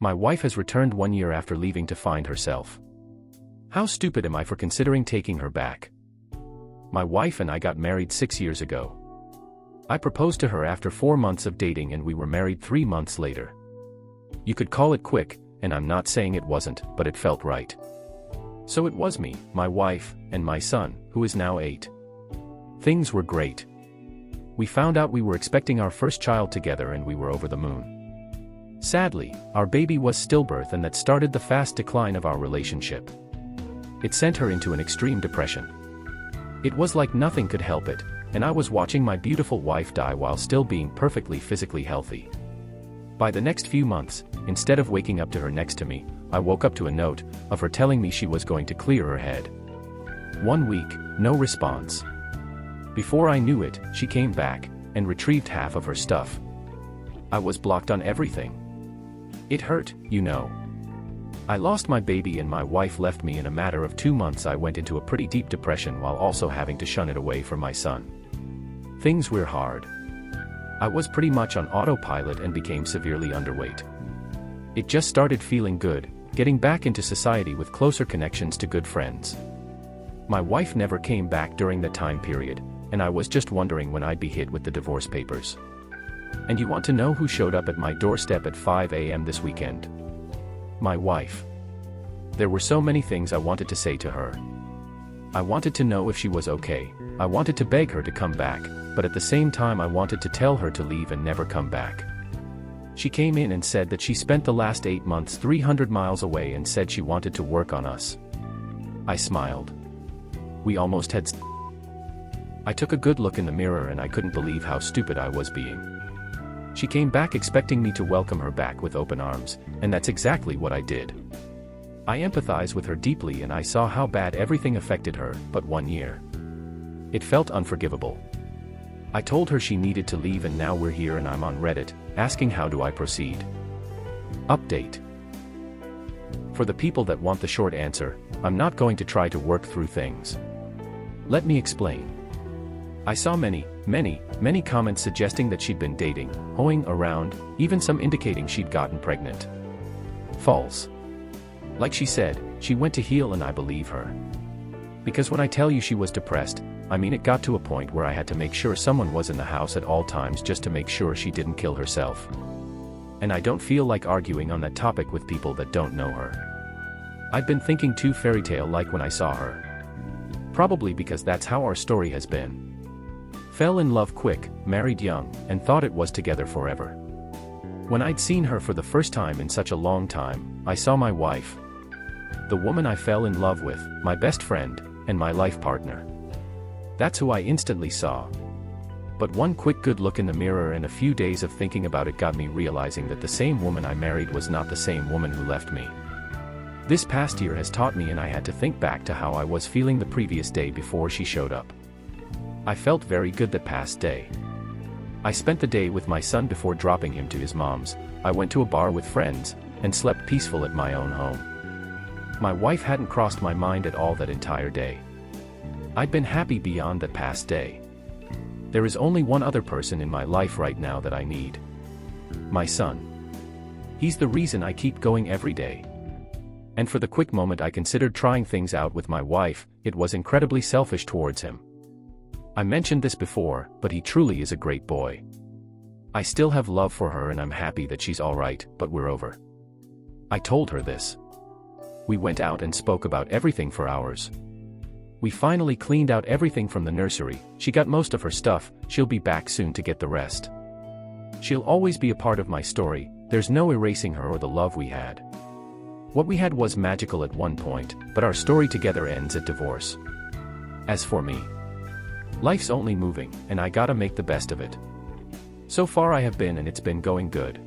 My wife has returned 1 year after leaving to find herself. How stupid am I for considering taking her back? My wife and I got married 6 years ago. I proposed to her after 4 months of dating and we were married 3 months later. You could call it quick, and I'm not saying it wasn't, but it felt right. So it was me, my wife, and my son, who is now 8. Things were great. We found out we were expecting our first child together and we were over the moon. Sadly, our baby was stillbirth, and that started the fast decline of our relationship. It sent her into an extreme depression. It was like nothing could help it, and I was watching my beautiful wife die while still being perfectly physically healthy. By the next few months, instead of waking up to her next to me, I woke up to a note of her telling me she was going to clear her head. 1 week, no response. Before I knew it, she came back and retrieved half of her stuff. I was blocked on everything. It hurt, you know. I lost my baby and my wife left me. In a matter of 2 months I went into a pretty deep depression while also having to shun it away from my son. Things were hard. I was pretty much on autopilot and became severely underweight. It just started feeling good, getting back into society with closer connections to good friends. My wife never came back during that time period, and I was just wondering when I'd be hit with the divorce papers. And you want to know who showed up at my doorstep at 5 a.m. this weekend? My wife. There were so many things I wanted to say to her. I wanted to know if she was okay. I wanted to beg her to come back, but at the same time I wanted to tell her to leave and never come back. She came in and said that she spent the last 8 months 300 miles away and said she wanted to work on us. I smiled. We almost had I took a good look in the mirror and I couldn't believe how stupid I was being. She came back expecting me to welcome her back with open arms, and that's exactly what I did. I empathize with her deeply and I saw how bad everything affected her, but 1 year. It felt unforgivable. I told her she needed to leave and now we're here and I'm on Reddit, asking how do I proceed. Update. For the people that want the short answer, I'm not going to try to work through things. Let me explain. I saw many comments suggesting that she'd been dating, hoeing around, even some indicating she'd gotten pregnant. False. Like she said, she went to heal and I believe her. Because when I tell you she was depressed, I mean it got to a point where I had to make sure someone was in the house at all times just to make sure she didn't kill herself. And I don't feel like arguing on that topic with people that don't know her. I've been thinking too fairy tale like when I saw her. Probably because that's how our story has been. Fell in love quick, married young, and thought it was together forever. When I'd seen her for the first time in such a long time, I saw my wife. The woman I fell in love with, my best friend, and my life partner. That's who I instantly saw. But one quick good look in the mirror and a few days of thinking about it got me realizing that the same woman I married was not the same woman who left me. This past year has taught me and I had to think back to how I was feeling the previous day before she showed up. I felt very good that past day. I spent the day with my son before dropping him to his mom's. I went to a bar with friends, and slept peaceful at my own home. My wife hadn't crossed my mind at all that entire day. I'd been happy beyond that past day. There is only one other person in my life right now that I need. My son. He's the reason I keep going every day. And for the quick moment I considered trying things out with my wife, it was incredibly selfish towards him. I mentioned this before, but he truly is a great boy. I still have love for her and I'm happy that she's alright, but we're over. I told her this. We went out and spoke about everything for hours. We finally cleaned out everything from the nursery. She got most of her stuff, she'll be back soon to get the rest. She'll always be a part of my story, there's no erasing her or the love we had. What we had was magical at one point, but our story together ends at divorce. As for me, life's only moving, and I gotta make the best of it. So far I have been and it's been going good.